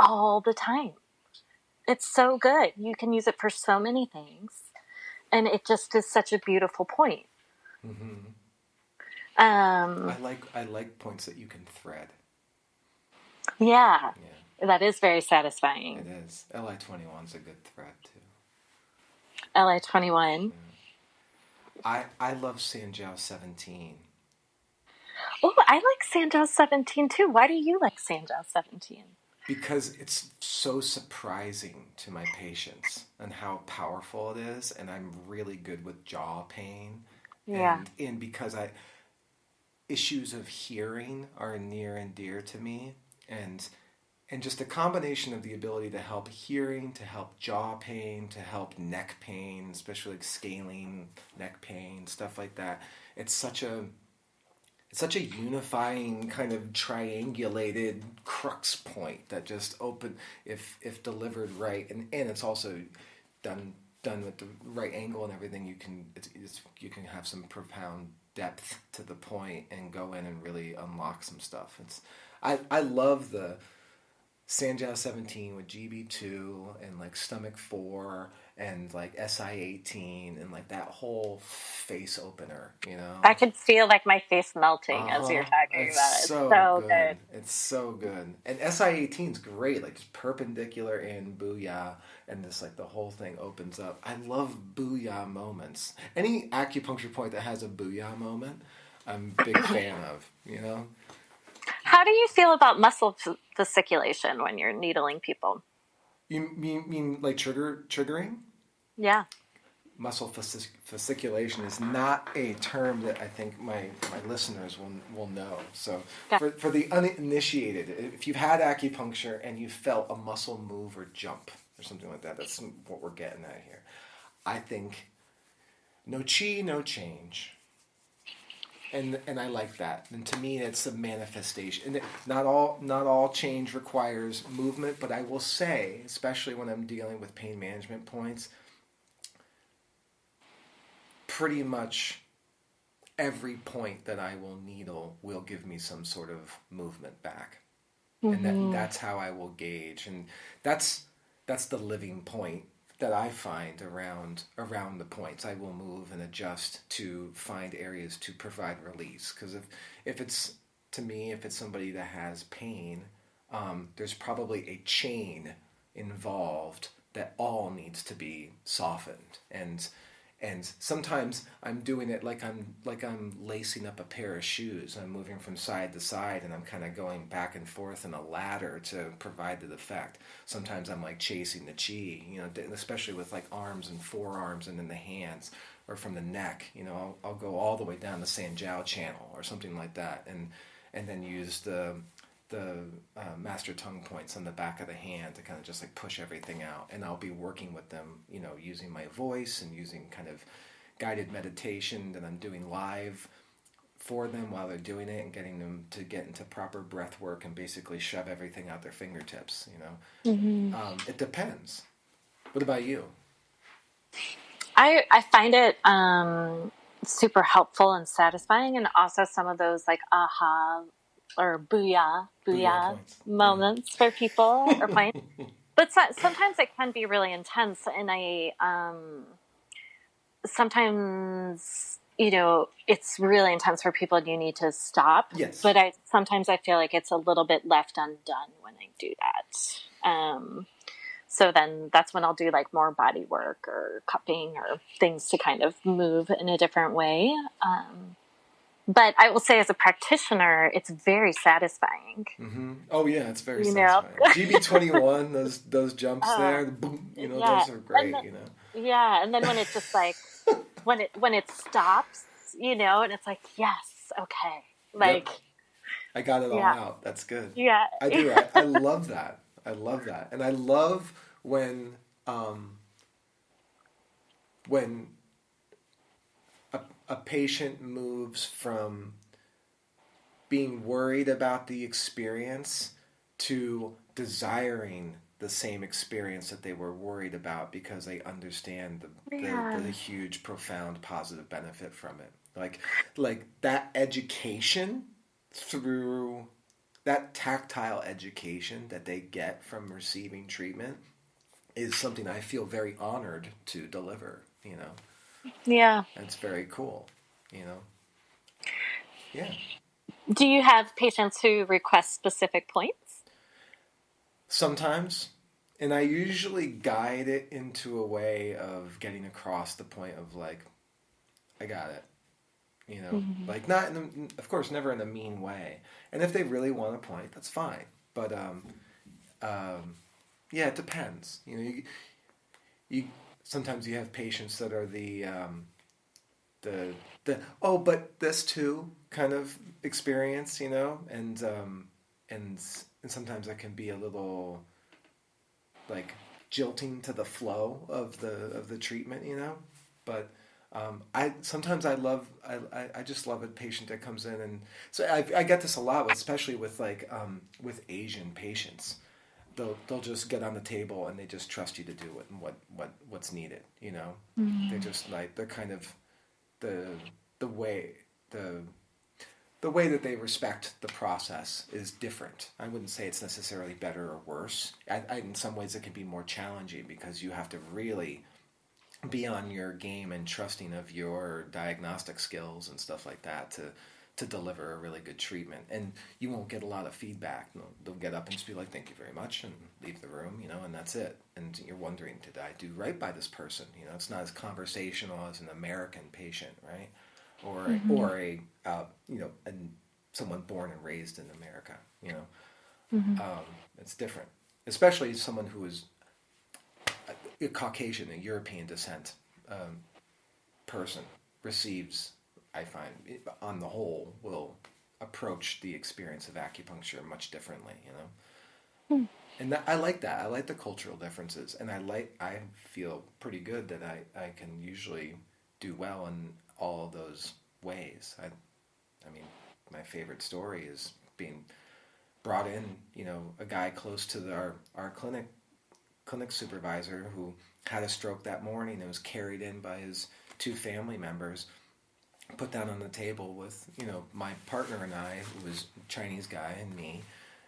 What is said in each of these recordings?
all the time. It's so good. You can use it for so many things. And it just is such a beautiful point. Mm-hmm. Um, I like points that you can thread. yeah, Yeah, that is very it satisfying. is. Li-21's a good thread too. Li-21. I love Sanjiao 17 Oh, I like Sanjiao 17 too. Why do you like Sanjiao 17? because it's so surprising to my patients and how powerful it is, and I'm really good with jaw pain, Yeah. and because I issues of hearing are near and dear to me, and just a combination of the ability to help hearing, to help jaw pain, to help neck pain, especially like scaling neck pain, stuff like that. It's such a unifying kind of triangulated crux point that just open if delivered right, and it's also done with the right angle and everything. You can have some profound depth to the point and go in and really unlock some stuff. I love the Sanjiao 17 with GB2 and like Stomach 4 and like SI 18 and like that whole face opener, you know? I could feel like my face melting as you're Uh-huh. talking It's about it. It's so so good. good. It's so good. And SI 18's great, like just perpendicular and booyah, and this like the whole thing opens up. I love booyah moments. Any acupuncture point that has a booyah moment, I'm a big fan of, you know? How do you feel about muscle fasciculation when you're needling people? You mean like triggering? Yeah. Muscle fasciculation is not a term that I think my listeners will know. So Okay. for the uninitiated, if you've had acupuncture and you felt a muscle move or jump or something like that, that's what we're getting at here. I think no chi, no change. And I like that. And to me, it's a manifestation. And not all change requires movement, but I will say, especially when I'm dealing with pain management points, pretty much every point that I will needle will give me some sort of movement back, and Mm-hmm. that's how I will gauge, and that's the living point that I find around the points. I will move and adjust to find areas to provide release, because if it's to me, if it's somebody that has pain, there's probably a chain involved that all needs to be softened, and sometimes I'm doing it like I'm lacing up a pair of shoes. I'm moving from side to side, and I'm kind of going back and forth in a ladder to provide the effect. Sometimes I'm like chasing the chi, you know, especially with like arms and forearms and in the hands or from the neck. You know, I'll go all the way down the Sanjiao channel or something like that, and then use the master tongue points on the back of the hand to kind of just like push everything out. And I'll be working with them, you know, using my voice and using kind of guided meditation that I'm doing live for them while they're doing it, and getting them to get into proper breath work and basically shove everything out their fingertips, you know. Mm-hmm. It depends. What about you? I find it super helpful and satisfying, and also some of those like aha or Booyah booyah points. moments for people or points. But sometimes it can be really intense, and I sometimes it's really intense for people, and you need to stop. Yes. But I feel like it's a little bit left undone when I do that. So then that's when I'll do like more body work or cupping or things to kind of move in a different way. But I will say, as a practitioner, it's very satisfying. Mm-hmm. Oh yeah, it's very You know, satisfying. GB 21, those jumps uh, there, the boom, you know, yeah, those are and great. You know. yeah, and then when it just like when it stops, and it's like, yes, okay, Yep. like I got it all yeah, out. That's good. yeah, I do. I love that. I love that. And I love um, when a patient moves from being worried about the experience to desiring the same experience that they were worried about, because they understand the yeah, huge, profound, positive benefit from it. Like that education through that tactile education that they get from receiving treatment is something I feel very honored to deliver, you know. Yeah. That's very cool, you know. Yeah. Do you have patients who request specific points? Sometimes. And I usually guide it into a way of getting across the point of like, I got it. You know, Mm-hmm. like not, of course, never in a mean way. And if they really want a point, that's fine. But um, yeah, it depends. You know, you sometimes you have patients that are the oh, but this too kind of experience, you know, and and sometimes that can be a little like jilting to the flow of the treatment, you know. But I sometimes I just love a patient that comes in, and so I get this a lot, especially with Asian patients. They'll just get on the table and they just trust you to do it and what's needed, you know. They're Mm-hmm. just like they're kind of the the way the the way that they respect the process is different. I wouldn't say it's necessarily better or worse. In some ways, it can be more challenging because you have to really be on your game and trusting of your diagnostic skills and stuff like that to deliver a really good treatment. And you won't get a lot of feedback. They'll get up and just be like, "Thank you very much," and leave the room, you know, and that's it. And you're wondering, did I do right by this person? You know, it's not as conversational as an American patient, right? Mm-hmm. Or a you know, someone born and raised in America. You know, Mm-hmm. it's different, especially someone who is a Caucasian, a European descent um, person receives. I find, on the whole, will approach the experience of acupuncture much differently. You know, and I like that. I like the cultural differences, and I feel pretty good that I can usually do well in all of those ways. I mean, my favorite story is being brought in, you know, a guy close to our clinic supervisor who had a stroke that morning and was carried in by his two family members, put down on the table with, you know, my partner and I, who was a Chinese guy, and me,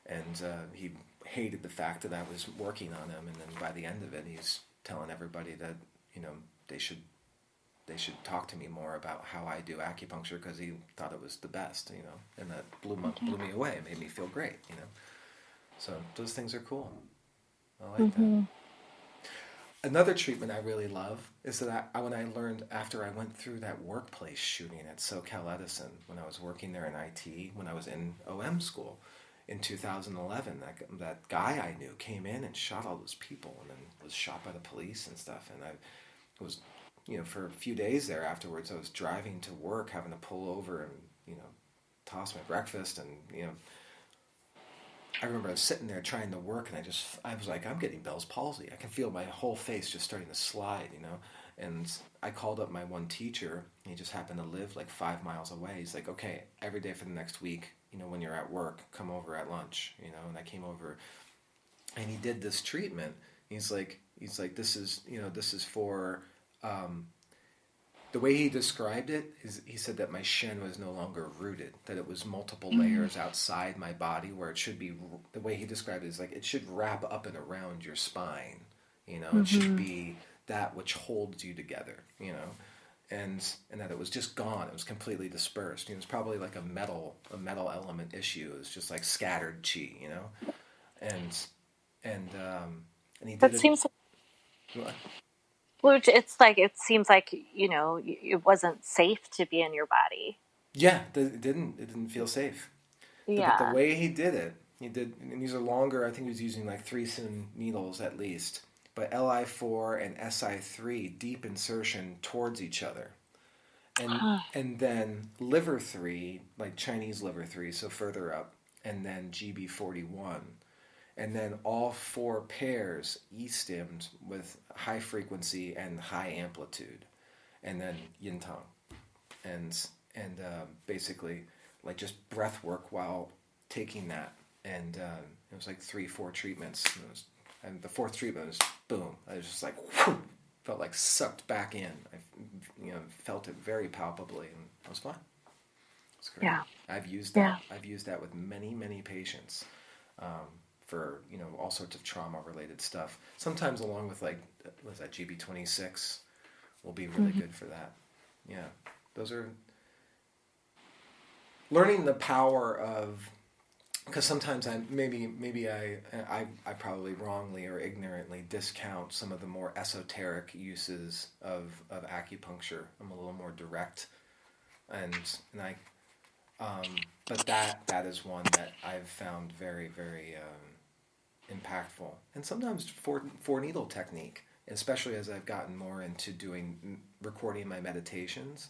and he hated the fact that I was working on him, and then by the end of it, he's telling everybody that, you know, they should talk to me more about how I do acupuncture because he thought it was the best, you know, and that blew me away. It made me feel great, you know. So those things are cool. I like that. Mm-hmm. Another treatment I really love is that when I learned after I went through that workplace shooting at SoCal Edison when I was working there in IT, when I was in OM school in 2011, that guy I knew came in and shot all those people and then was shot by the police and stuff. And I was, you know, for a few days there afterwards, I was driving to work, having to pull over and, you know, toss my breakfast and, you know, I remember I was sitting there trying to work, and I was like, I'm getting Bell's palsy. I can feel my whole face just starting to slide, you know. And I called up my one teacher. He just happened to live like 5 miles away. He's like, okay, every day for the next week, you know, when you're at work, come over at lunch, you know. And I came over, and he did this treatment. He's like, this is, you know, this is for um, the way he described it is he said that my shin was no longer rooted, that it was multiple Mm-hmm. layers outside my body where it should be. The way he described it is like it should wrap up and around your spine. You know, it should Mm-hmm. be that which holds you together. You know, and that it was just gone. It was completely dispersed. You know, it was probably like a metal element issue. It was just like scattered chi. You know, and and and he did That it. seems which it's like it seems like you know it wasn't safe to be in your body. Yeah, it didn't feel safe. But the Yeah. way he did it, he did, and these are longer. I think he was using like 3 cm needles at least. But Li4 and Si3 deep insertion towards each other, Huh. and then liver 3 like Chinese liver 3, so further up, and then GB41, and then all 4 pairs E-stemmed with high frequency and high amplitude, and then Yin Tong, and basically like just breath work while taking that, and it was like 3 4 treatments, and the fourth treatment was boom. I was just like whew, felt like sucked back in. I, you know, felt it very palpably, and it was fine. It's great. Yeah. I've used Yeah. that. I've used that with many, many patients for all sorts of trauma related stuff. Sometimes along with like was that GB26 will be really Mm-hmm. good for that. Yeah, those are learning the power of because sometimes I probably wrongly or ignorantly discount some of the more esoteric uses of acupuncture. I'm a little more direct, and I but that is one that I've found very very impactful, and sometimes four needle technique, especially as I've gotten more into doing recording my meditations.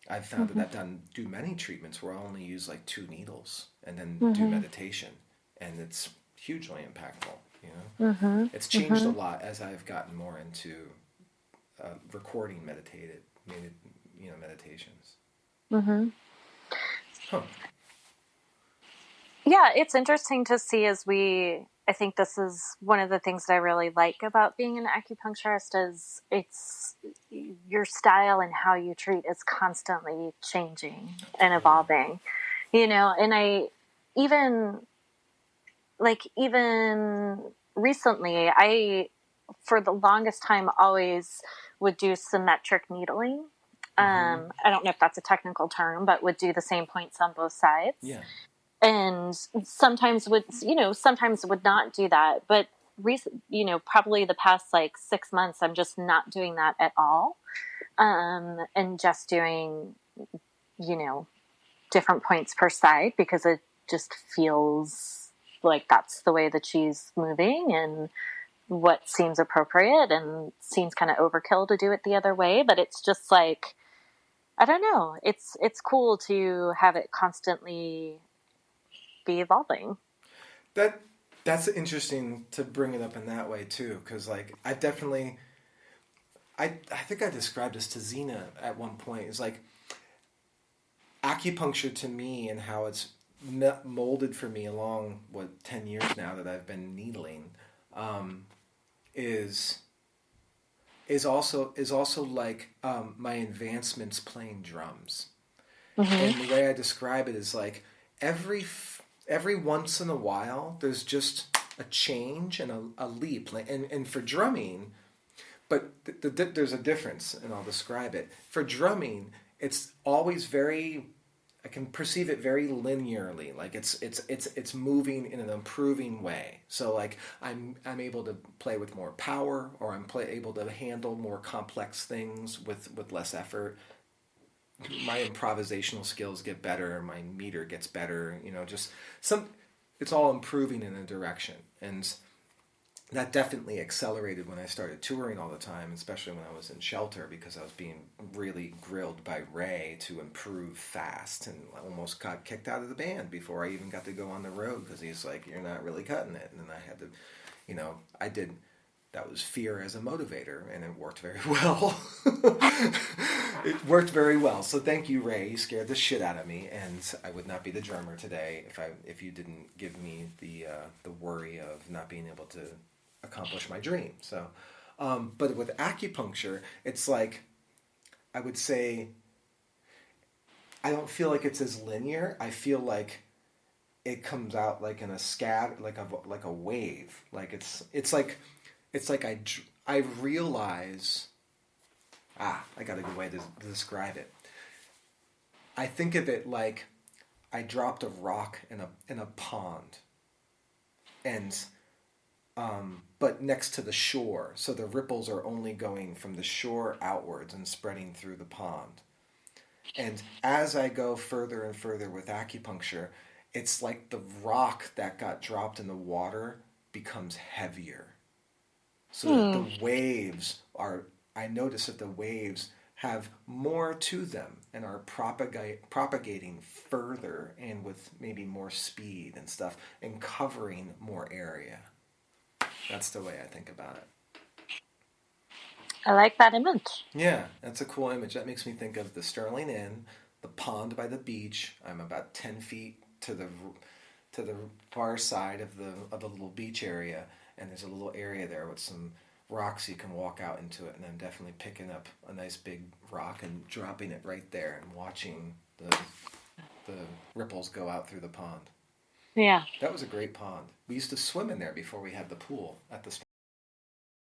I've found that Mm-hmm. I've do many treatments where I only use like 2 needles and then do Mm-hmm. meditation, and it's hugely impactful. Mm-hmm. It's changed a Mm-hmm. lot as I've gotten more into recording meditations. Mm-hmm. Huh. Yeah, it's interesting to see I think this is one of the things that I really like about being an acupuncturist is it's your style and how you treat is constantly changing and Totally. evolving, and even even recently, for the longest time, always would do symmetric needling. Mm-hmm. I don't know if that's a technical term, but would do the same points on both sides. Yeah. And sometimes would not do that. But probably the past like 6 months, I'm just not doing that at all. And just doing, you know, different points per side because it just feels like that's the way the chi's moving and what seems appropriate and seems kind of overkill to do it the other way. But it's just like, I don't know. It's cool to have it constantly be evolving. That that's interesting to bring it up in that way too, because like I've definitely I think I described this to Zena at one point. It's like acupuncture to me and how it's molded for me along 10 years now that I've been needling um, is is also like my advancements playing drums. And the Mm-hmm. way I describe it is like every once in a while there's just a change and a leap. And for drumming, but there's a difference, and I'll describe it. For drumming, it's always very. I can perceive it very linearly, like it's moving in an improving way. So like I'm able to play with more power, or able to handle more complex things with less effort. My improvisational skills get better, my meter gets better. Just some. It's all improving in a direction, and that definitely accelerated when I started touring all the time, especially when I was in shelter because I was being really grilled by Ray to improve fast, and I almost got kicked out of the band before I even got to go on the road because he's like, "You're not really cutting it," and then I had to, I did. That was fear as a motivator, and it worked very well. It worked very well. So thank you, Ray. You scared the shit out of me, and I would not be the drummer today if you didn't give me the worry of not being able to accomplish my dream. So, but with acupuncture, it's like I would say I don't feel like it's as linear. I feel like it comes out like in a scab, like a wave. Like it's like I realize. I got a good way to describe it. I think of it like I dropped a rock in a pond, and but next to the shore, so the ripples are only going from the shore outwards and spreading through the pond. And as I go further and further with acupuncture, it's like the rock that got dropped in the water becomes heavier. So that Hmm. the waves are, I notice that the waves have more to them and are propagating further and with maybe more speed and stuff and covering more area. That's the way I think about it. I like that image. Yeah, that's a cool image. That makes me think of the Sterling Inn, the pond by the beach. I'm about 10 feet to the far side of the little beach area, and there's a little area there with some rocks you can walk out into it, and I'm definitely picking up a nice big rock and dropping it right there and watching the ripples go out through the pond. Yeah. That was a great pond. We used to swim in there before we had the pool at the